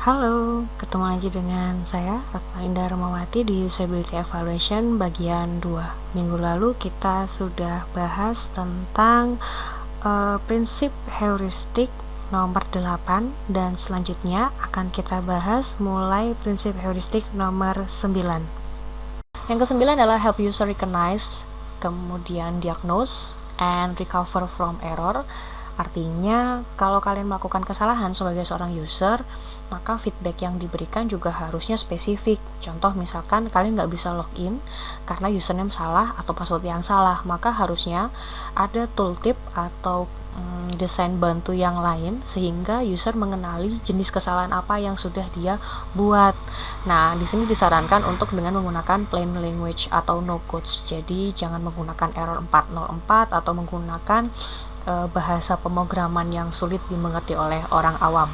Halo, ketemu lagi dengan saya Ratna Indah Ramawati di Usability Evaluation bagian 2. Minggu lalu kita sudah bahas tentang prinsip heuristik nomor 8 dan selanjutnya akan kita bahas mulai prinsip heuristik nomor 9. Yang ke-9 adalah help user recognize, kemudian diagnose and recover from error. Artinya, kalau kalian melakukan kesalahan sebagai seorang user, maka feedback yang diberikan juga harusnya spesifik. Contoh, misalkan kalian nggak bisa login karena username salah atau password yang salah, maka harusnya ada tooltip atau desain bantu yang lain sehingga user mengenali jenis kesalahan apa yang sudah dia buat. Nah, di sini disarankan untuk dengan menggunakan plain language atau no codes. Jadi, jangan menggunakan error 404 atau menggunakan bahasa pemrograman yang sulit dimengerti oleh orang awam.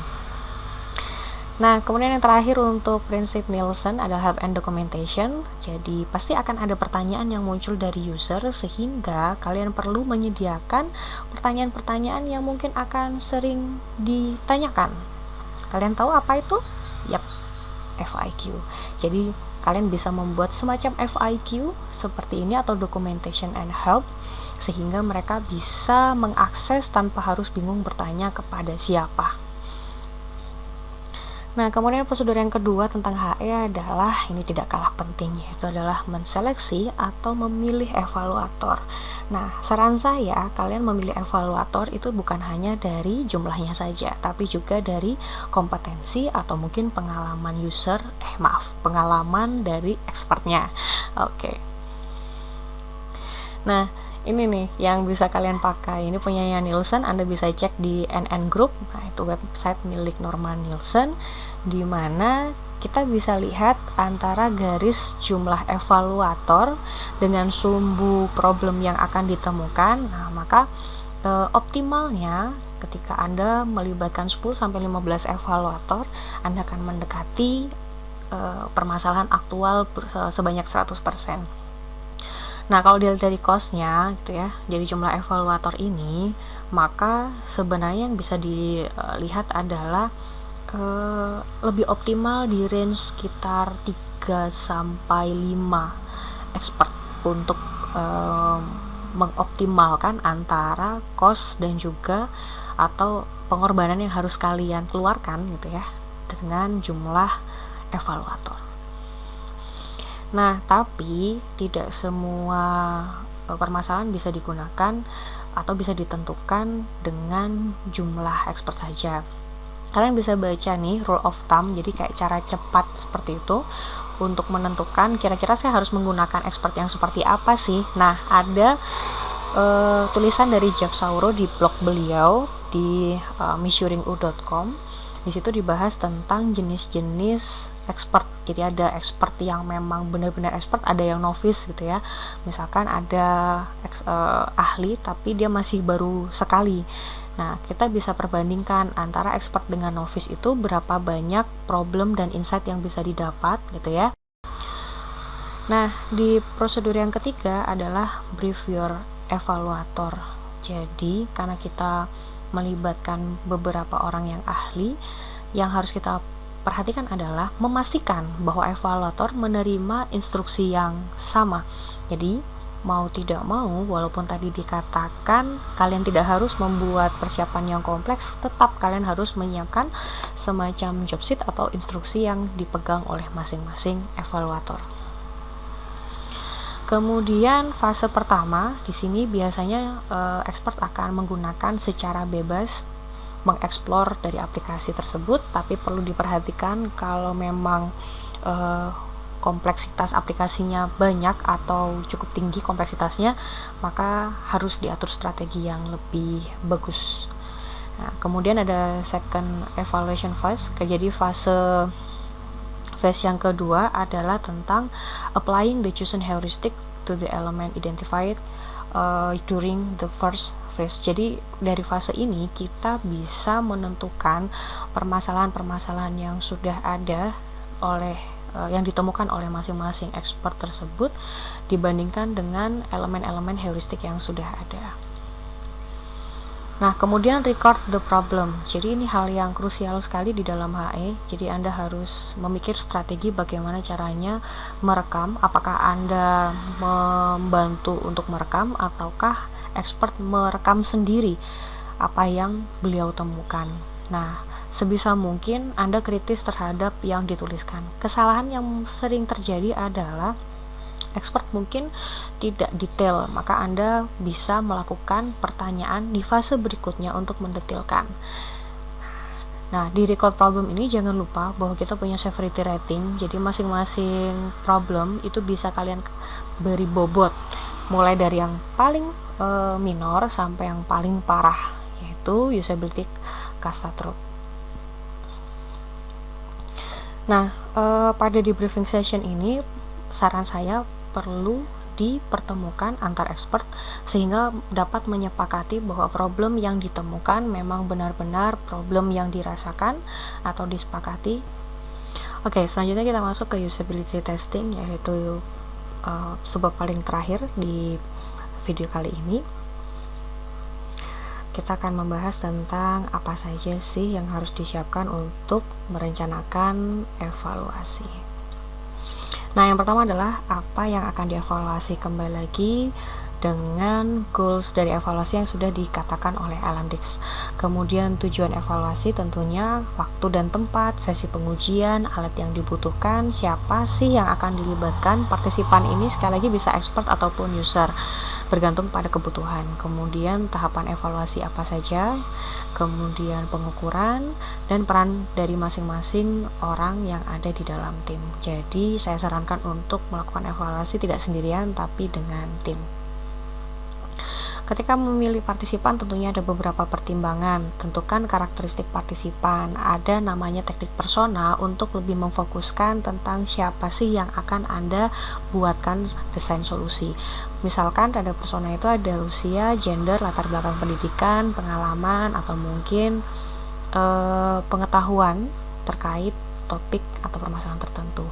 Nah, kemudian yang terakhir untuk prinsip Nielsen adalah help and documentation. Jadi, pasti akan ada pertanyaan yang muncul dari user sehingga kalian perlu menyediakan pertanyaan-pertanyaan yang mungkin akan sering ditanyakan. Kalian tahu apa itu? Yap, FIQ. Jadi, kalian bisa membuat semacam FIQ seperti ini atau documentation and help sehingga mereka bisa mengakses tanpa harus bingung bertanya kepada siapa. Nah, kemudian prosedur yang kedua tentang HE adalah, ini tidak kalah penting, yaitu adalah menseleksi atau memilih evaluator. Nah, saran saya, kalian memilih evaluator itu bukan hanya dari jumlahnya saja, tapi juga dari kompetensi atau mungkin pengalaman pengalaman dari expertnya. Oke. Nah, ini nih yang bisa kalian pakai. Ini punyanya Nielsen, Anda bisa cek di NN Group. Nah, itu website milik Norman Nielsen, di mana kita bisa lihat antara garis jumlah evaluator dengan sumbu problem yang akan ditemukan. Nah, maka optimalnya ketika Anda melibatkan 10-15 evaluator, Anda akan mendekati permasalahan aktual sebanyak 100%. Nah, kalau dilihat dari cost-nya gitu ya, dari jumlah evaluator ini, maka sebenarnya yang bisa dilihat adalah lebih optimal di range sekitar 3-5 expert untuk mengoptimalkan antara cost dan juga atau pengorbanan yang harus kalian keluarkan gitu ya dengan jumlah evaluator. Nah, tapi tidak semua permasalahan bisa digunakan atau bisa ditentukan dengan jumlah expert saja. Kalian bisa baca nih rule of thumb, jadi kayak cara cepat seperti itu untuk menentukan kira-kira saya harus menggunakan expert yang seperti apa sih. Nah, ada tulisan dari Jeff Sauro di blog beliau di measuringu.com. Di situ dibahas tentang jenis-jenis expert. Jadi ada expert yang memang benar-benar expert, ada yang novice gitu ya. Misalkan ada ahli tapi dia masih baru sekali. Nah, kita bisa perbandingkan antara expert dengan novice itu berapa banyak problem dan insight yang bisa didapat gitu ya. Nah, di prosedur yang ketiga adalah brief your evaluator. Jadi, karena kita melibatkan beberapa orang yang ahli, yang harus kita perhatikan adalah memastikan bahwa evaluator menerima instruksi yang sama. Jadi, mau tidak mau, walaupun tadi dikatakan kalian tidak harus membuat persiapan yang kompleks, tetap kalian harus menyiapkan semacam job sheet atau instruksi yang dipegang oleh masing-masing evaluator. Kemudian fase pertama, di sini biasanya expert akan menggunakan secara bebas mengeksplor dari aplikasi tersebut, tapi perlu diperhatikan kalau memang kompleksitas aplikasinya banyak atau cukup tinggi kompleksitasnya, maka harus diatur strategi yang lebih bagus. Nah, kemudian ada second evaluation phase. Jadi phase yang kedua adalah tentang applying the chosen heuristic to the element identified during the first phase. Jadi dari fase ini kita bisa menentukan permasalahan-permasalahan yang sudah ada yang ditemukan oleh masing-masing expert tersebut dibandingkan dengan elemen-elemen heuristik yang sudah ada. Nah, kemudian record the problem. Jadi ini hal yang krusial sekali di dalam HE. Jadi Anda harus memikir strategi bagaimana caranya merekam. Apakah Anda membantu untuk merekam ataukah expert merekam sendiri apa yang beliau temukan. Nah, sebisa mungkin Anda kritis terhadap yang dituliskan. Kesalahan yang sering terjadi adalah expert mungkin tidak detail, maka Anda bisa melakukan pertanyaan di fase berikutnya untuk mendetailkan. Nah, di record problem ini jangan lupa bahwa kita punya severity rating, jadi masing-masing problem itu bisa kalian beri bobot, mulai dari yang paling minor sampai yang paling parah, yaitu usability catastrophe. Nah, pada debriefing session ini saran saya perlu dipertemukan antar expert sehingga dapat menyepakati bahwa problem yang ditemukan memang benar-benar problem yang dirasakan atau disepakati. Oke, selanjutnya kita masuk ke usability testing, yaitu sebab paling terakhir di video kali ini. Kita akan membahas tentang apa saja sih yang harus disiapkan untuk merencanakan evaluasi. Nah, yang pertama adalah apa yang akan dievaluasi. Kembali lagi dengan goals dari evaluasi yang sudah dikatakan oleh Alan Dix. Kemudian tujuan evaluasi tentunya waktu dan tempat, sesi pengujian, alat yang dibutuhkan, siapa sih yang akan dilibatkan. Partisipan ini sekali lagi bisa expert ataupun user, bergantung pada kebutuhan. Kemudian tahapan evaluasi apa saja, kemudian pengukuran dan peran dari masing-masing orang yang ada di dalam tim. Jadi saya sarankan untuk melakukan evaluasi tidak sendirian tapi dengan tim. Ketika memilih partisipan tentunya ada beberapa pertimbangan. Tentukan karakteristik partisipan. Ada namanya teknik persona untuk lebih memfokuskan tentang siapa sih yang akan Anda buatkan desain solusi. Misalkan pada persona itu ada usia, gender, latar belakang pendidikan, pengalaman, atau mungkin pengetahuan terkait topik atau permasalahan tertentu.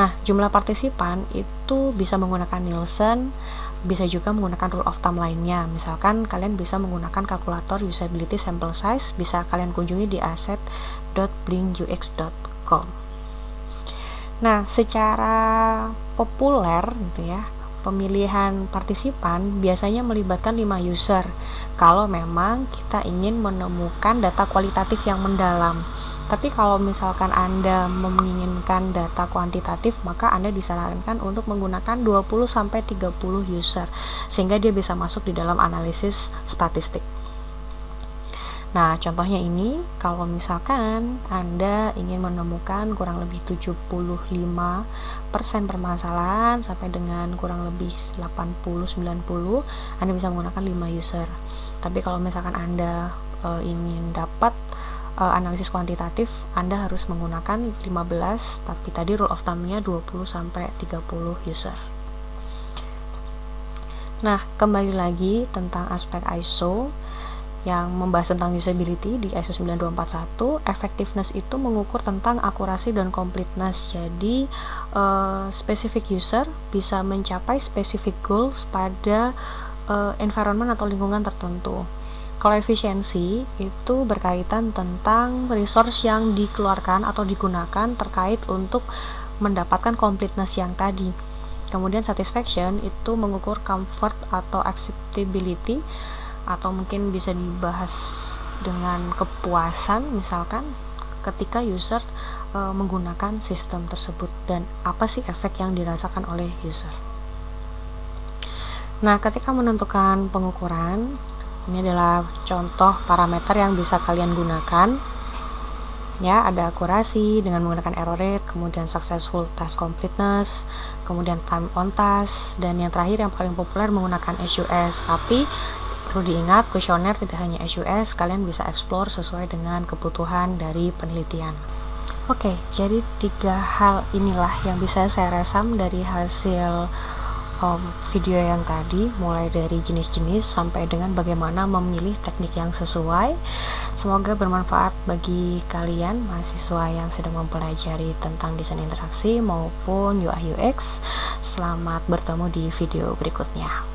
Nah, jumlah partisipan itu bisa menggunakan Nielsen, bisa juga menggunakan rule of thumb lainnya. Misalkan kalian bisa menggunakan kalkulator usability sample size, bisa kalian kunjungi di asset.blingux.com. Nah, secara populer gitu ya, pemilihan partisipan biasanya melibatkan 5 user kalau memang kita ingin menemukan data kualitatif yang mendalam. Tapi kalau misalkan Anda menginginkan data kuantitatif, maka Anda disarankan untuk menggunakan 20-30 user sehingga dia bisa masuk di dalam analisis statistik. Nah, contohnya ini, kalau misalkan Anda ingin menemukan kurang lebih 75% permasalahan sampai dengan kurang lebih 80-90, Anda bisa menggunakan 5 user. Tapi kalau misalkan Anda ingin dapat analisis kuantitatif, Anda harus menggunakan 15, tapi tadi rule of thumb-nya 20-30 user. Nah, kembali lagi tentang aspek ISO yang membahas tentang usability di ISO 9241, effectiveness itu mengukur tentang akurasi dan completeness. Jadi specific user bisa mencapai specific goals pada environment atau lingkungan tertentu. Kalau efisiensi itu berkaitan tentang resource yang dikeluarkan atau digunakan terkait untuk mendapatkan completeness yang tadi. Kemudian satisfaction itu mengukur comfort atau acceptability, atau mungkin bisa dibahas dengan kepuasan, misalkan ketika user menggunakan sistem tersebut dan apa sih efek yang dirasakan oleh user. Nah, ketika menentukan pengukuran, ini adalah contoh parameter yang bisa kalian gunakan. Ya, ada akurasi dengan menggunakan error rate, kemudian successful task completeness, kemudian time on task, dan yang terakhir yang paling populer menggunakan SUS. Tapi perlu diingat, kuesioner tidak hanya SUS, kalian bisa explore sesuai dengan kebutuhan dari penelitian. Oke, jadi 3 hal inilah yang bisa saya resam dari hasil video yang tadi, mulai dari jenis-jenis sampai dengan bagaimana memilih teknik yang sesuai. Semoga bermanfaat bagi kalian mahasiswa yang sedang mempelajari tentang desain interaksi maupun UI UX. Selamat bertemu di video berikutnya.